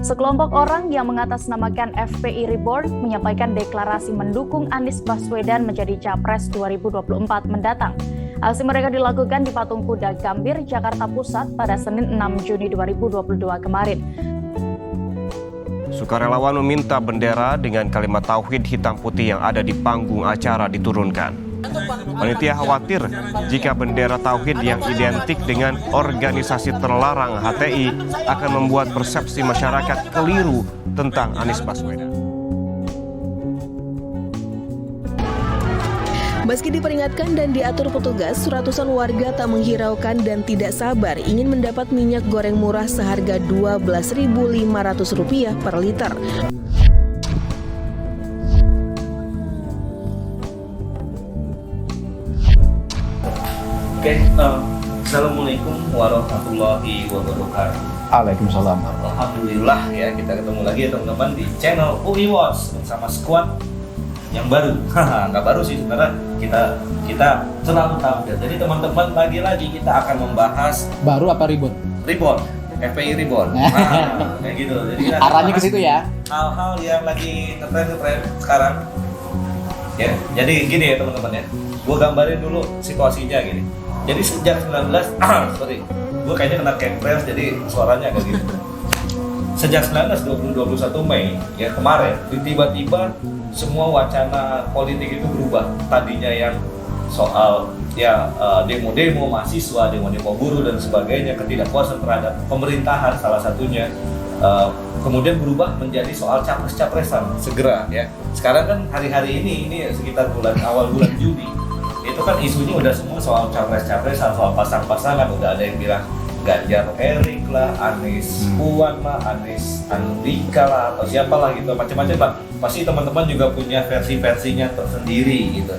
Sekelompok orang yang mengatasnamakan FPI Reborn menyampaikan deklarasi mendukung Anies Baswedan menjadi Capres 2024 mendatang. Aksi mereka dilakukan di Patung Kuda Gambir, Jakarta Pusat pada Senin 6 Juni 2022 kemarin. Sukarelawan meminta bendera dengan kalimat tauhid hitam putih yang ada di panggung acara diturunkan. Panitia khawatir jika bendera tauhid yang identik dengan organisasi terlarang HTI akan membuat persepsi masyarakat keliru tentang Anies Baswedan. Meski diperingatkan dan diatur petugas, ratusan warga tak menghiraukan dan tidak sabar ingin mendapat minyak goreng murah seharga Rp12.500 per liter. Oke, Assalamualaikum warahmatullahi wabarakatuh. Waalaikumsalam. Alhamdulillah ya, kita ketemu lagi ya teman-teman di channel UI Watch bersama squad yang baru. Nggak baru sih sebenarnya, kita selalu tampil. Jadi teman-teman, lagi-lagi kita akan membahas Baru apa ribut? Reborn, FPI Reborn. Nah, kayak gitu. Jadi kita Arahnya ke situ ya. hal-hal yang lagi ngetren sekarang. Ya, jadi gini ya teman-teman ya. Gue gambarin dulu situasinya gini. Jadi sejak gue kayaknya kena kepres jadi suaranya agak gitu. Sejak 21 Mei ya kemarin, tiba-tiba semua wacana politik itu berubah. Tadinya yang soal ya demo-demo mahasiswa, demo-demo buruh dan sebagainya, ketidakpuasan terhadap pemerintahan salah satunya, kemudian berubah menjadi soal capres-capresan segera ya. Sekarang kan hari-hari ini sekitar awal bulan Juni, itu kan isunya udah semua soal capres-capresan, soal pasang-pasangan. Udah ada yang bilang Ganjar Erik lah, Anies Puan lah, Anies Andika lah, atau siapa lah gitu, macam-macam lah. Pasti teman-teman juga punya versi-versinya tersendiri gitu.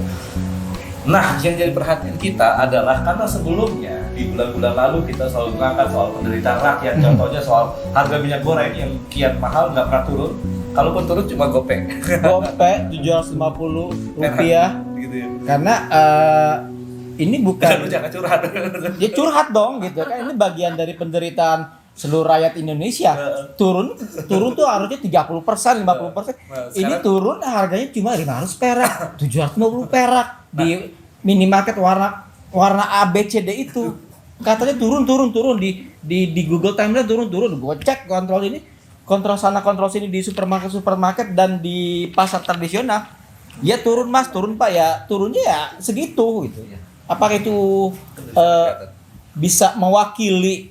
Nah, yang jadi perhatian kita adalah karena sebelumnya di bulan-bulan lalu kita selalu mengangkat soal penderitaan rakyat, contohnya soal harga minyak goreng yang kian mahal, nggak pernah turun. Kalaupun turun cuma gopek. Gopek Rp750 gitu ya. karena ini bukan Lu jangan curhat. ya curhat dong gitu kan, ini bagian dari penderitaan seluruh rakyat Indonesia. Turun tuh harusnya 30%, 50%. Ini turun harganya cuma 500 perak, 750 perak di minimarket warna A B C D itu. Katanya turun di Google Timeline turun. Gue cek kontrol sana kontrol sini di supermarket dan di pasar tradisional. Ya turun Mas, turun Pak, ya turunnya ya segitu gitu. Apakah itu bisa mewakili?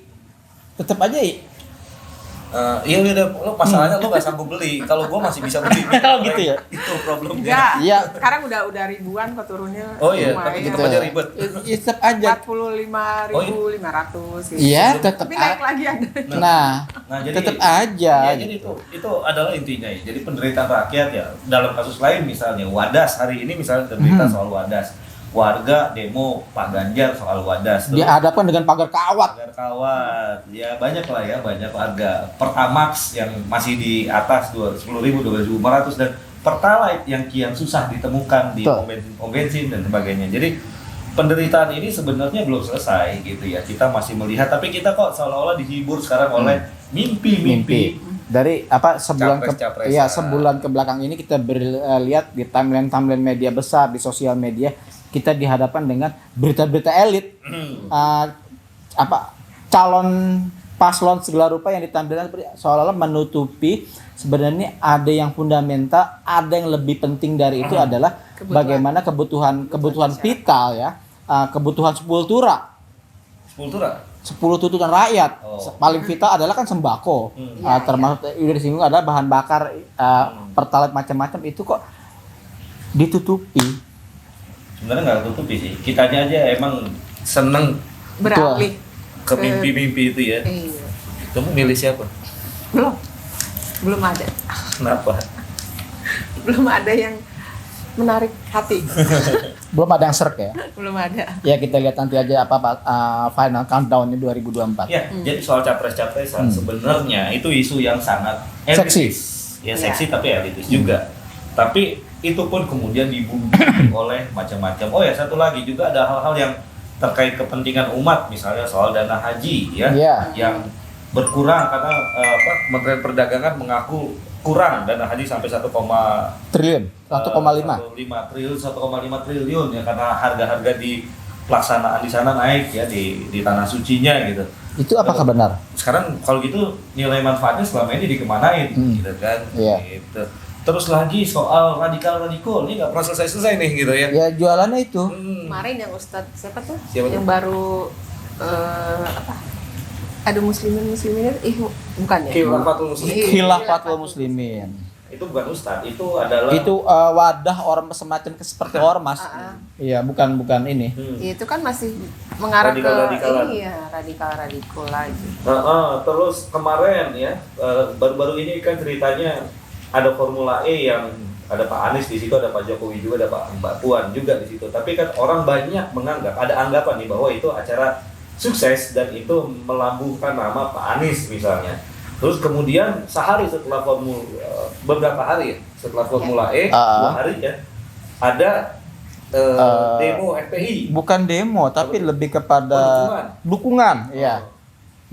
Tetap aja ya. Iya udah, lo masalahnya lo gak sanggup beli. Kalau gue masih bisa beli. Oh gitu ya. Itu problemnya. Enggak, Iya. sekarang udah ribuan kok turunnya. Oh iya, tapi lumayan. tetap aja ribet. Ya, tetap aja. 45.500 gitu. Iya, tetap. Tapi naik lagi ada. Nah, jadi tetap aja. Ya, jadi itu adalah intinya ya. Jadi penderitaan rakyat ya. Dalam kasus lain misalnya Wadas, hari ini misalnya berita soal Wadas. Warga demo Pak Ganjar soal Wadas. Dihadapkan dengan pagar kawat. Ya banyak lah ya, banyak harga Pertamax yang masih di atas 10.000, 12.500 dan Pertalite yang kian susah ditemukan di pom bensin dan sebagainya. Jadi penderitaan ini sebenarnya belum selesai gitu ya. Kita masih melihat, tapi kita kok seolah-olah dihibur sekarang oleh mimpi. Dari sebulan ke belakang ini kita lihat di timeline media besar, di sosial media, kita dihadapkan dengan berita-berita elit, calon paslon segala rupa yang ditampilkan seolah-olah menutupi sebenarnya ada yang fundamental, ada yang lebih penting dari itu adalah bagaimana kebutuhan vital ya, kebutuhan sepultura. 10 tuntutan rakyat. Paling vital adalah kan sembako. Termasuk udah disinggung adalah bahan bakar, pertalite macam-macam, itu kok ditutupi. Sebenarnya nggak tutupi sih. Kitanya aja emang seneng Beralih ke mimpi-mimpi itu ya. Iya. Kamu milih siapa? Belum ada. Kenapa? Belum ada yang menarik hati. Belum ada yang serk ya. Belum ada. Ya kita lihat nanti aja final countdown-nya 2024. Ya, jadi soal capres-capresan sebenarnya itu isu yang sangat elitis. Ya seksi tapi elitis juga. Tapi itu pun kemudian dibumbukan oleh macam-macam. Oh ya, satu lagi juga ada hal-hal yang terkait kepentingan umat, misalnya soal dana haji ya, yang berkurang karena Kementerian Perdagangan mengaku kurang dana haji sampai 1,5 triliun, 1,5. 1,5 triliun ya, karena harga-harga di pelaksanaan di sana naik ya, di tanah sucinya gitu. Itu apakah benar? Sekarang kalau gitu nilai manfaatnya selama ini dikemanain gitu kan. Iya. Gitu. Terus lagi soal radikal ini nggak pernah selesai nih gitu ya. Ya jualannya itu. Kemarin yang Ustadz siapa tuh? Siapa yang tuh? baru apa? Ada muslimin bukan ya? Khilafatul Muslimin. Iya. Khilafatul Muslimin. Itu bukan ustadz, itu adalah Itu wadah ormas semacam seperti ormas. Iya, bukan ini. Ya, itu kan masih mengarah ke Radikal-radikalan. iya, radikal lagi. Terus kemarin ya, baru-baru ini kan ceritanya ada Formula E yang ada Pak Anies di situ, ada Pak Jokowi juga, ada Mbak Puan juga di situ. Tapi kan orang banyak menganggap, ada anggapan nih bahwa itu acara sukses dan itu melambungkan nama Pak Anies misalnya. Terus kemudian sehari setelah beberapa hari ya, setelah Formula E, 2 hari ya, ada demo FPI. Bukan demo, tapi lebih kepada dukungan. Iya.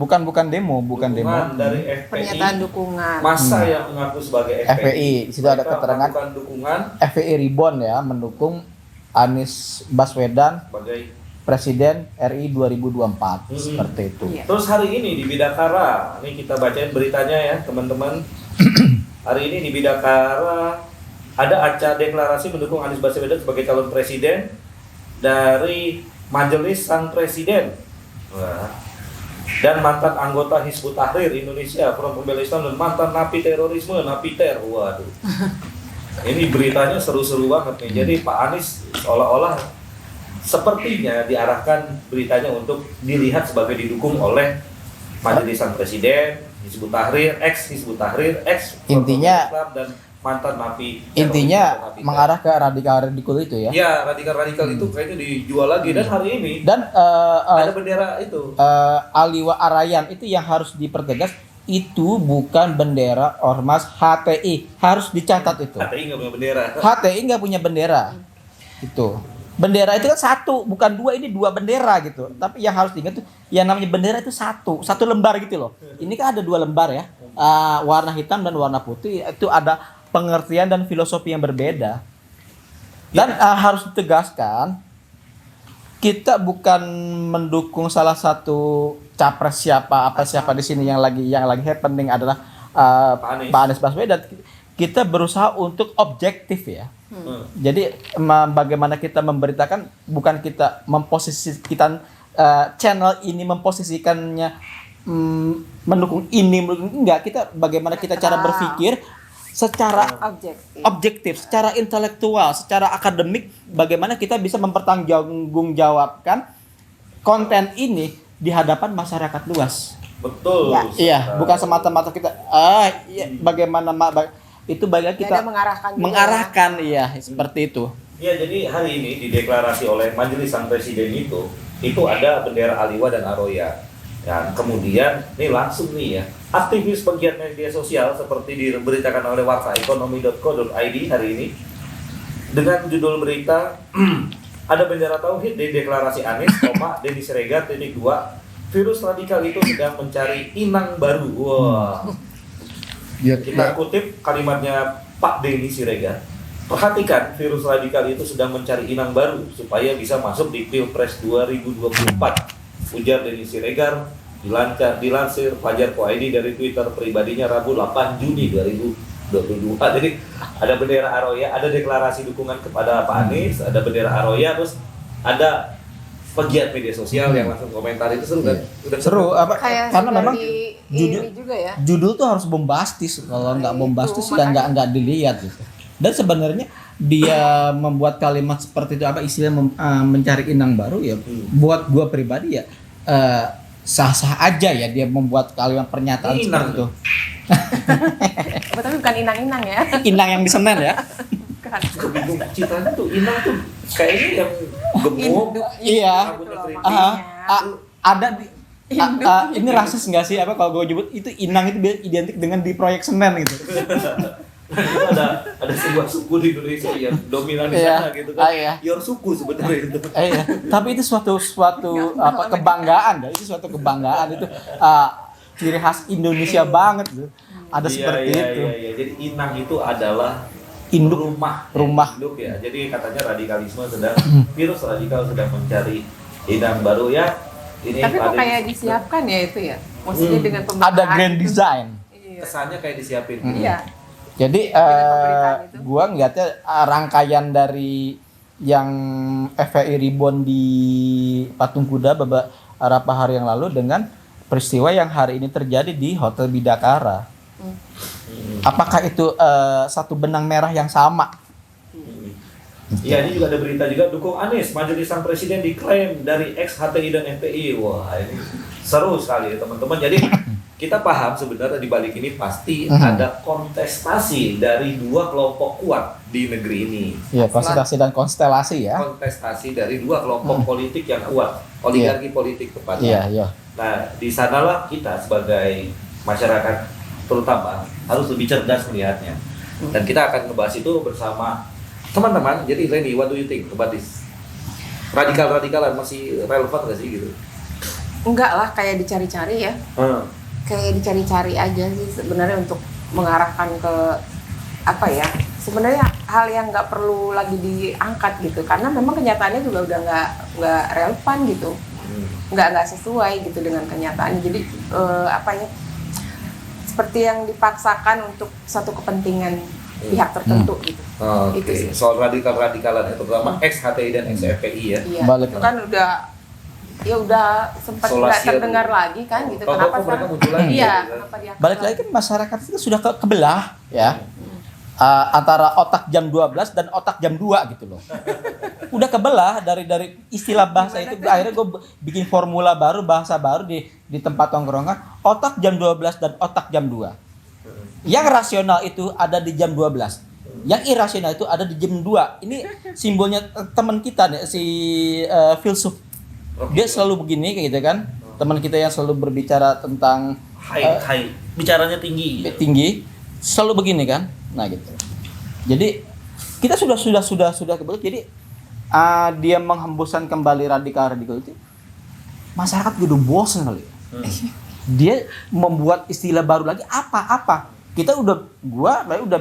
Bukan demo, bukan demo. Dukungan dari FPI. Pernyataan dukungan. Masa yang mengaku sebagai FPI. FPI, di situ ada Mereka keterangan melakukan dukungan FPI Reborn ya, mendukung Anies Baswedan sebagai Presiden RI 2024 seperti itu. Iya. Terus hari ini di Bidakara, ini kita bacain beritanya ya teman-teman. Hari ini di Bidakara ada acara deklarasi mendukung Anies Baswedan sebagai calon presiden dari Majelis Sang Presiden. Wah. Dan mantan anggota Hizbut Tahrir Indonesia, Front Pembela Islam, dan mantan napi terorisme, napiter. Waduh. Ini beritanya seru-seru banget nih. Jadi Pak Anies seolah-olah sepertinya diarahkan beritanya untuk dilihat sebagai didukung oleh Majelis Sang Presiden, Hizbut Tahrir, ex Hizbut Tahrir, ex Intinya- Islam, dan mantan napi. Intinya teroris, mengarah ke radikal itu ya. Ya, radikal itu kayaknya dijual lagi. Dan hari ini Dan ada bendera itu. Aliwa Arayan itu yang harus dipertegas, itu bukan bendera ormas HTI, harus dicatat itu. HTI nggak punya bendera. HTI nggak punya bendera. Itu. Bendera itu kan satu, bukan dua, ini dua bendera gitu. Tapi yang harus diingat tuh, yang namanya bendera itu satu lembar gitu loh. Ini kan ada 2 lembar ya, warna hitam dan warna putih. Itu ada pengertian dan filosofi yang berbeda. Dan harus ditegaskan, kita bukan mendukung salah satu capres siapa di sini yang lagi happening adalah Pak Anies Baswedan. Kita berusaha untuk objektif ya. Jadi bagaimana kita memberitakan, bukan kita memposisikan channel ini memposisikannya mendukung enggak, kita bagaimana kita cara berpikir secara objektif, secara intelektual, secara akademik, bagaimana kita bisa mempertanggungjawabkan konten ini di hadapan masyarakat luas. Betul. Iya, bukan semata-mata kita bagaimana itu bagian kita mengarahkan iya seperti itu. Ya, jadi hari ini dideklarasi oleh Majelis Sang Presiden itu ada bendera Aliwa dan Aroya. Dan kemudian ini langsung nih ya, aktivis penggiat media sosial seperti diberitakan oleh wartaekonomi.co.id hari ini dengan judul berita ada bendera tauhid di deklarasi Anies, Denny Siregar, titik 2, virus radikal itu sedang mencari inang baru. Wah. Kita kutip kalimatnya Pak Denny Siregar. Perhatikan, virus radikal itu sedang mencari inang baru supaya bisa masuk di Pilpres 2024. Ujar Denny Siregar, dilansir Fajar.id dari Twitter pribadinya Rabu 8 Juni 2022. Jadi ada bendera Aroya, ada deklarasi dukungan kepada Pak Anies, ada bendera Aroya, terus ada pegiat media sosial yang langsung komentar. Itu seru kan? Udah Seru karena memang ini juga ya. judul tuh harus bombastis. Kalau nggak bombastis kan nggak dilihat gitu. Dan sebenarnya dia membuat kalimat seperti itu istilah mencari inang baru ya, buat gua pribadi ya sah-sah aja ya dia membuat kalimat pernyataan seperti itu. Tapi bukan inang-inang ya. Inang yang di Senen ya. Kebingung citanya tuh inang tuh kayaknya yang gemuk. Iya. Rambutnya keriting. Ada di ini rasis nggak sih kalau gue nyebut itu inang itu identik dengan di proyek Senen gitu. Nah, itu ada sebuah suku di Indonesia yang dominan di sana gitu kan. Your suku sebenarnya itu. Tapi itu suatu kebanggaan ya. Itu suatu kebanggaan itu ciri khas Indonesia banget tuh. Ada seperti itu. Iya. Jadi inang itu adalah Induk. rumah induk ya. Jadi katanya radikalisme sedang virus radikal sedang mencari inang baru ya. Ini Tapi kok ada kayak disiapkan ya itu ya? Maksudnya dengan pembukaan Ada grand itu. design. Iya. kesannya kayak disiapin. Iya. Jadi pemberitaan itu. gua ngeliatnya rangkaian dari yang FPI Reborn di Patung Kuda beberapa hari yang lalu dengan peristiwa yang hari ini terjadi di Hotel Bidakara. Apakah itu satu benang merah yang sama? Iya, ini juga ada berita juga dukung Anies maju di sang presiden diklaim dari ex HTI dan FPI. Wah, ini seru sekali ya teman-teman. Jadi kita paham sebenarnya di balik ini pasti ada kontestasi dari dua kelompok kuat di negeri ini. Iya, konsentrasi dan konstelasi ya. Kontestasi dari dua kelompok politik yang kuat, oligarki politik tepatnya. Iya. Nah, di sanalah kita sebagai masyarakat terutama harus lebih cerdas melihatnya. Dan kita akan ngebahas itu bersama teman-teman. Jadi Reni, what do you think about this? Radikal-radikalan masih relevan nggak sih gitu? Enggak lah, kayak dicari-cari ya. Kayak dicari-cari aja sih sebenarnya untuk mengarahkan ke apa ya? Sebenarnya hal yang nggak perlu lagi diangkat gitu, karena memang kenyataannya juga udah nggak relevan gitu, nggak sesuai gitu dengan kenyataannya. Jadi apa ya? Seperti yang dipaksakan untuk satu kepentingan pihak tertentu gitu. Oke. Itu sih. Soal radikal-radikalan ya, terutama ex HTI dan ex FPI ya. Iya, Balik itu kan udah sempat nggak Solasi terdengar ya. lagi kan gitu. Tahu-tahu Kenapa kok mereka sekarang? muncul lagi Iya, gitu kan. kenapa diangkat Balik lagi kan masyarakat itu sudah kebelah ya. Antara otak jam 12 dan otak jam 2 gitu loh. Udah kebelah dari istilah bahasa itu. Akhirnya gue bikin formula baru, bahasa baru di tempat tongkrongan. Otak jam 12 dan otak jam 2. Yang rasional itu ada di jam 12. Yang irasional itu ada di jam 2. Ini simbolnya teman kita nih, si filsuf. Dia selalu begini kayak gitu kan. Teman kita yang selalu berbicara tentang Hai, bicaranya tinggi. tinggi selalu begini kan. Nah gitu. Jadi kita sudah kebetulan. Jadi dia menghembuskan kembali radikal itu. Masyarakat udah bosan kali. Dia membuat istilah baru lagi apa? Kita udah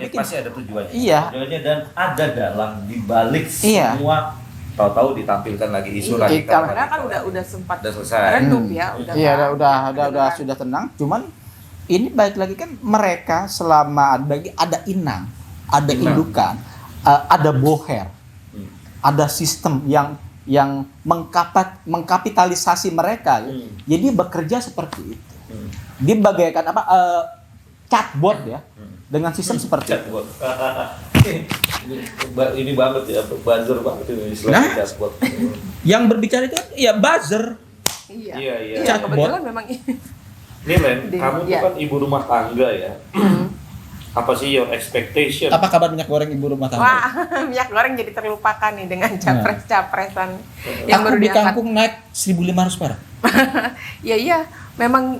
bikin. Pasti ada tujuannya. Iya. Tujuannya dan ada dalam dibalik Iya. semua. Tahu-tahu ditampilkan lagi isu Iya, radikal. Karena kan udah sempat Udah selesai. redup ya, udah Iya, nggak udah kedengaran. sudah tenang. Cuman ini balik lagi kan mereka selama ada inang, ada indukan, ada boher, ada sistem yang mengkapitalisasi mereka. Jadi bekerja seperti itu. Dia bagaikan chatbot ya, dengan sistem seperti itu. Chatbot. ini banget ya, buzzer banget ini istilah Nah. chatbot. Yang berbicara itu ya buzzer. Iya. Iya. Iya, Chatbot. kebetulan memang Nih Len, kamu tuh Iya. kan ibu rumah tangga ya. Apa sih your expectation? Apa kabar minyak goreng ibu rumah tangga? wah, minyak goreng jadi terlupakan nih dengan capres-capresan yang Aku baru di diangkat. kampung naik 1.500 perak. Iya, memang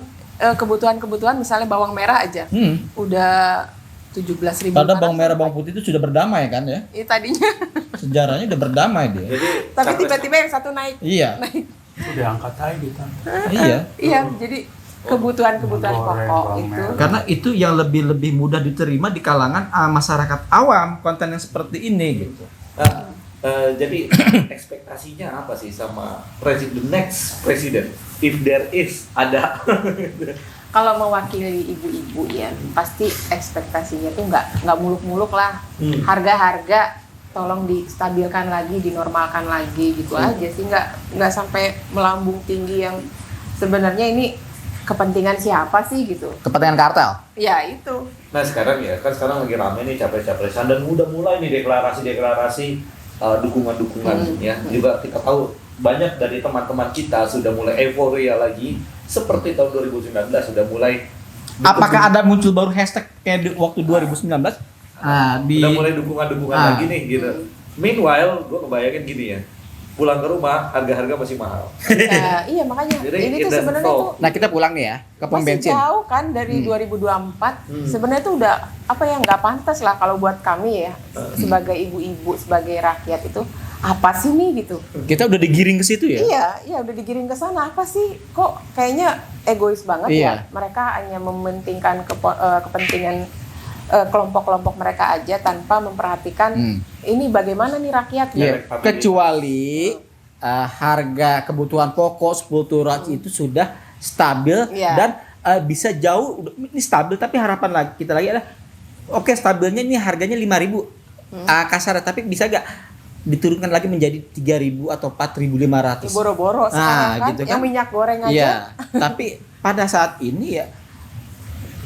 kebutuhan misalnya bawang merah aja udah 17.000. Padahal bawang merah bawang putih itu sudah berdamai kan ya. Iya tadinya. Sejarahnya udah berdamai dia. Jadi Tapi capres- tiba-tiba yang satu naik. Iya. Udah angkat aja gitu. Iya. Iya, jadi kebutuhan-kebutuhan Goreng, pokok bawang itu. merah. Karena itu yang lebih mudah diterima di kalangan masyarakat awam konten yang seperti ini gitu. jadi ekspektasinya apa sih sama the next president? If there is ada. Kalau mewakili ibu-ibu ya, pasti ekspektasinya tuh nggak muluk-muluk lah. Harga-harga tolong distabilkan lagi, dinormalkan lagi gitu aja sih, nggak sampai melambung tinggi yang sebenarnya ini kepentingan siapa sih gitu. Kepentingan kartel. Ya itu. Nah sekarang lagi rame nih capres-capresan dan udah mulai nih deklarasi dukungan-dukungan ya. Juga kita tahu banyak dari teman-teman kita sudah mulai euforia lagi seperti tahun 2019 sudah mulai. Apakah ada muncul baru hashtag kayak di waktu 2019? Udah mulai dukungan-dukungan lagi nih gitu. Meanwhile, gue ngebayangin gini ya, pulang ke rumah harga-harga masih mahal. Iya makanya Jadi ini it tuh doesn't sebenarnya fall. tuh Nah, kita pulang nih ya ke pom masih bensin. jauh kan dari 2024. Sebenarnya tuh udah apa yang nggak pantas lah kalau buat kami ya sebagai ibu-ibu, sebagai rakyat itu apa sih nih gitu. Kita udah digiring ke situ ya? Iya, udah digiring ke sana. Apa sih? Kok kayaknya egois banget ya? Mereka hanya mementingkan kepentingan kelompok-kelompok mereka aja tanpa memperhatikan ini bagaimana nih rakyat. Iya. Kecuali harga kebutuhan pokok 10 turun itu sudah stabil dan bisa jauh ini stabil, tapi harapan kita lagi adalah oke, stabilnya ini harganya 5.000 kasar, tapi bisa gak diturunkan lagi menjadi 3.000 atau 4.500. Boro-boro sekarang kan, gitu yang minyak goreng aja. Iya, tapi pada saat ini ya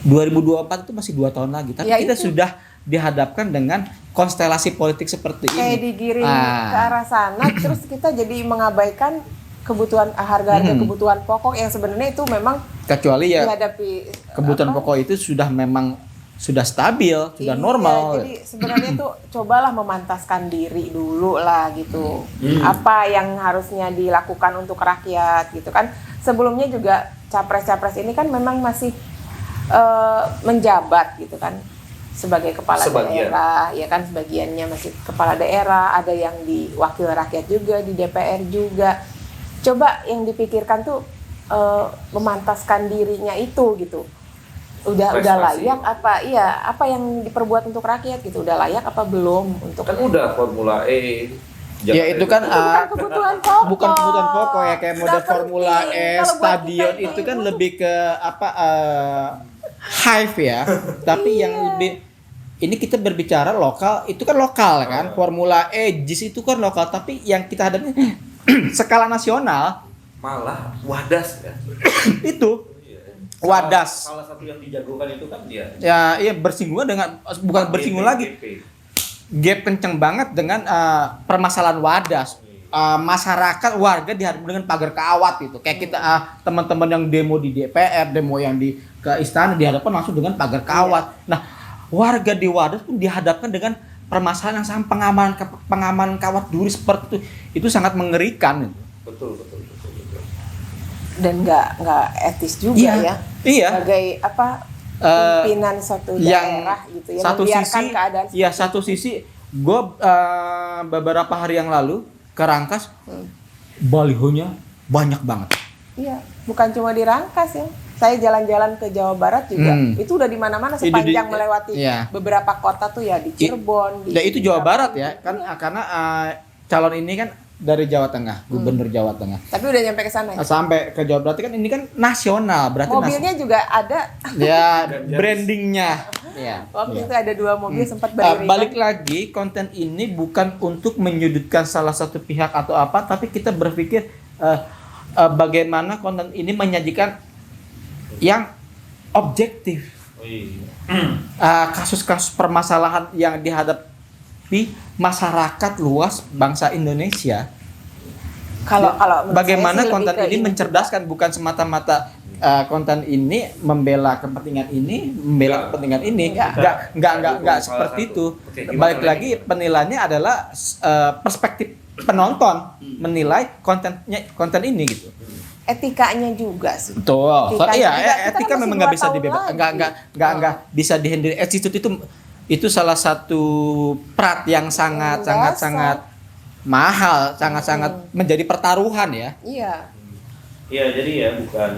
2024 itu masih 2 tahun lagi, tapi kita sudah dihadapkan dengan konstelasi politik seperti ini. Kayak digiring ke arah sana, terus kita jadi mengabaikan kebutuhan harga-harga kebutuhan pokok yang sebenarnya itu memang kecuali ya dihadapi kebutuhan pokok itu sudah stabil, sudah normal. Jadi sebenarnya tuh cobalah memantaskan diri dulu lah gitu. Apa yang harusnya dilakukan untuk rakyat gitu kan. Sebelumnya juga capres-capres ini kan memang masih menjabat gitu kan sebagai kepala daerah, ya kan sebagiannya masih kepala daerah, ada yang di wakil rakyat juga, di DPR juga. Coba yang dipikirkan tuh memantaskan dirinya itu gitu. Udah layak apa yang diperbuat untuk rakyat gitu, udah layak apa belum untuk kan udah Formula E ya itu kan bukan kebutuhan pokok. Bukan kebutuhan pokok ya, kayak model Formula E, stadion itu kan lebih ke hype ya. Tapi yang lebih ini kita berbicara lokal, itu kan lokal kan. Formula E, JIS itu kan lokal, tapi yang kita hadapi skala nasional malah Wadas ya. Itu Wadas. Salah satu yang dijagokan itu kan dia. Ya, iya bersinggungan dengan bukan bersinggungan lagi. Gap kenceng banget dengan permasalahan Wadas. Masyarakat warga dihadapkan dengan pagar kawat itu. Kayak kita teman-teman yang demo di DPR, demo yang ke istana dihadapkan langsung dengan pagar kawat. Nah, warga di Wadas pun dihadapkan dengan permasalahan yang sama pengamanan kawat duri seperti itu. Itu sangat mengerikan. Betul. Dan nggak etis juga ya. Iya. Sebagai pimpinan suatu daerah gitu ya, membiarkan keadaan seperti iya, satu sisi gue beberapa hari yang lalu ke Rangkas, balihonya banyak banget. Iya, bukan cuma di Rangkas ya. Saya jalan-jalan ke Jawa Barat juga, itu udah di mana-mana sepanjang melewati beberapa kota tuh ya, di Cirebon. Itu Jawa Barat ya, kan karena calon ini kan dari Jawa Tengah, gubernur Jawa Tengah. Tapi udah nyampe ke sana ya? Sampai ke Jawa, berarti kan ini kan nasional, berarti mobilnya juga ada. Ya, brandingnya. Ya. Waktu itu ada 2 mobil sempat beriringan. Balik lagi, konten ini bukan untuk menyudutkan salah satu pihak atau apa, tapi kita berpikir bagaimana konten ini menyajikan yang objektif. Kasus-kasus permasalahan yang dihadapi masyarakat luas bangsa Indonesia. Kalau bagaimana konten ini mencerdaskan, bukan semata-mata konten ini membela kepentingan ini, kepentingan ini. Enggak seperti itu. Balik lagi penilaiannya adalah perspektif penonton menilai konten ini gitu. Etikanya juga sih. Betul. Etika kan memang nggak bisa dibebas. Enggak bisa dihindari. Attitude itu salah satu prat yang sangat mahal, sangat menjadi pertaruhan ya. Iya. Iya, jadi ya bukan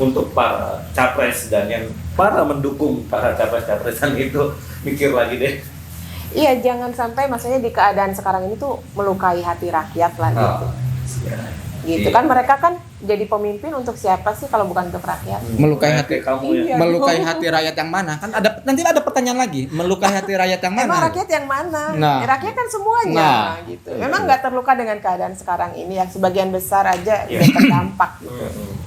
untuk para capres dan yang para mendukung para capres-capresan itu mikir lagi deh. Iya, jangan sampai maksudnya di keadaan sekarang ini tuh melukai hati rakyat lah gitu. Gitu kan, mereka kan jadi pemimpin untuk siapa sih kalau bukan untuk rakyat? Melukai hati kamu ya. Melukai hati rakyat yang mana? Kan nanti ada pertanyaan lagi. Melukai hati rakyat yang mana? Emang rakyat yang mana? Nah. Rakyat kan semuanya gitu. Memang nggak terluka dengan keadaan sekarang ini, yang sebagian besar aja udah terdampak gitu.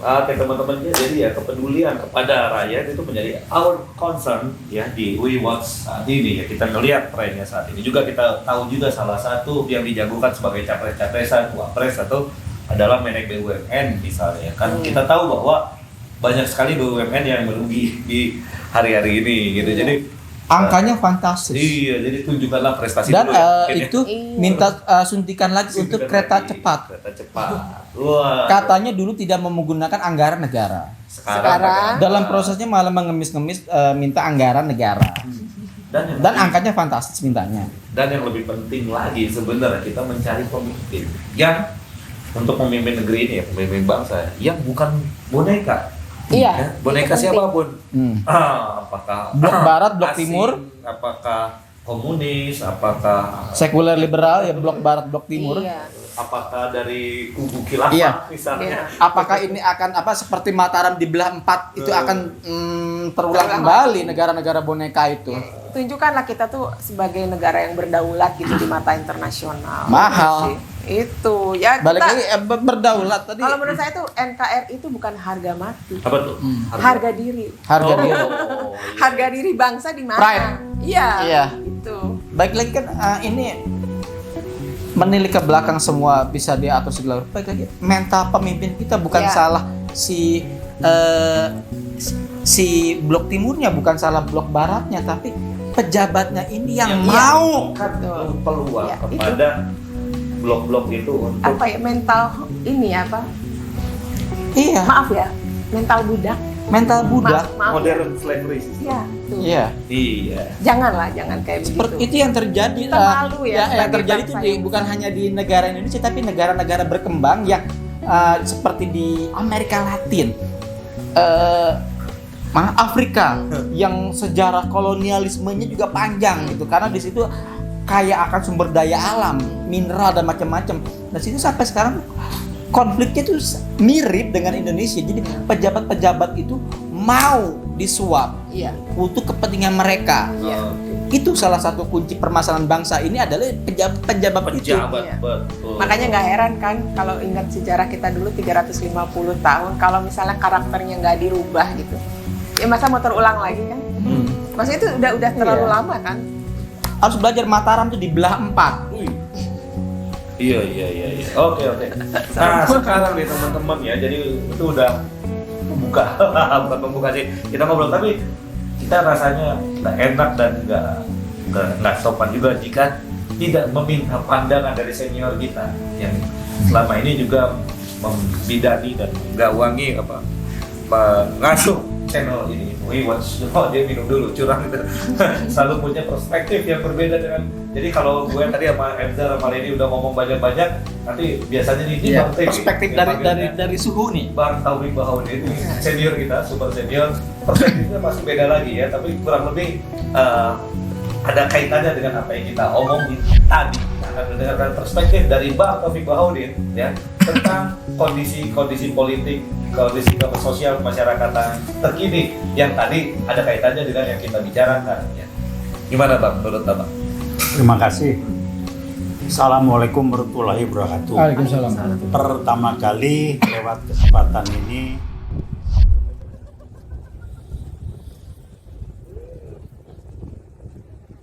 Oke teman-teman, jadi ya kepedulian kepada rakyat itu menjadi our concern ya di We Watch saat ini ya. Kita melihat trennya saat ini juga, kita tahu juga salah satu yang dijagokan sebagai capres-capresan, wapres atau adalah menaik BUMN misalnya kan. Kita tahu bahwa banyak sekali BUMN yang merugi di hari-hari ini gitu. Jadi angkanya fantastis. Iya, jadi tunjukkanlah prestasi dan dulu ya. Itu minta suntikan lagi untuk kereta cepat. Kereta cepat. Wah. Katanya dulu tidak menggunakan anggaran negara. Sekarang dalam prosesnya malah mengemis-ngemis minta anggaran negara. Dan angkanya fantastis mintanya. Dan yang lebih penting lagi sebenarnya kita mencari pemimpin yang untuk memimpin negeri ini ya, pemimpin bangsa yang bukan boneka. Iya. Ya, boneka itu penting. siapapun. Hmm. Apakah Blok barat, blok asing, timur, apakah komunis, apakah sekuler liberal ya, blok barat, blok timur. Iya. apakah dari kubu khilafah Iya. misalnya. Apakah ini akan seperti Mataram dibelah 4 itu akan terulang kembali negara-negara boneka itu? Tunjukkanlah kita tuh sebagai negara yang berdaulat gitu di mata internasional. Mahal. Itu ya Balik kita, lagi berdaulat tadi. kalau menurut saya tuh NKRI itu bukan harga mati, Apa tuh? harga diri. Harga Oh, diri. iya. Harga diri bangsa di mana? Pride. Iya. Iya. Itu. Baik lagi kan ini menilik ke belakang semua bisa diatur segala rupa. Baik lagi mental pemimpin kita bukan Iya. salah si blok timurnya, bukan salah blok baratnya, tapi pejabatnya ini yang Iya. mau. Kan Betul. peluang Iya, kepada blok-blok itu untuk Apa ya mental ini apa? Iya, Maaf ya, mental budak. mental budak. Maaf ya. modern slavery system. Iya. Tuh. Iya. Iya. Janganlah, jangan kayak Seperti begitu. itu yang terjadi. Kita malu ya yang sebagai terjadi itu bangsa ini. bukan hanya di negara Indonesia, tapi negara-negara berkembang yang seperti di Amerika Latin, Afrika, yang sejarah kolonialismenya juga panjang gitu, karena di situ kaya akan sumber daya alam, mineral dan macam-macam. Nah situ sampai sekarang konfliknya itu mirip dengan Indonesia. Jadi pejabat-pejabat itu mau disuap Iya. untuk kepentingan mereka. Iya. Itu salah satu kunci permasalahan bangsa ini adalah pejabat itu. Pejabat, Iya. betul. Makanya nggak heran kan kalau ingat sejarah kita dulu 350 tahun, kalau misalnya karakternya nggak dirubah gitu, ya masa mau terulang lagi kan? Maksudnya itu udah terlalu Iya. lama kan? Harus belajar Mataram tuh dibelah 4. Iya. Oke. Nah sekarang nih teman-teman ya, jadi itu udah buka, bukan pembuka sih. Kita ngobrol tapi kita rasanya nggak enak dan nggak sopan juga jika tidak meminta pandangan dari senior kita yang selama ini juga membidani dan menggawangi mengasuh channel ini. Dia minum dulu, curang gitu. Selalu punya perspektif yang berbeda dengan. Jadi kalau gue tadi sama Emzar sama Leni udah ngomong banyak-banyak, nanti biasanya nih di Bang Teh, Perspektif dari suhu nih. Bang Taufik Bahaudin ini senior kita, super senior, perspektifnya pasti beda lagi ya, tapi kurang lebih ada kaitannya dengan apa yang kita omongin tadi. Kita akan mendengarkan perspektif dari Bang Taufik Bahaudin ya tentang kondisi politik, kondisi sosial masyarakat terkini yang tadi ada kaitannya dengan yang kita bicarakan ya. Gimana Bang menurut Abang? Terima kasih. Assalamualaikum warahmatullahi wabarakatuh. Waalaikumsalam. Pertama kali lewat kesempatan ini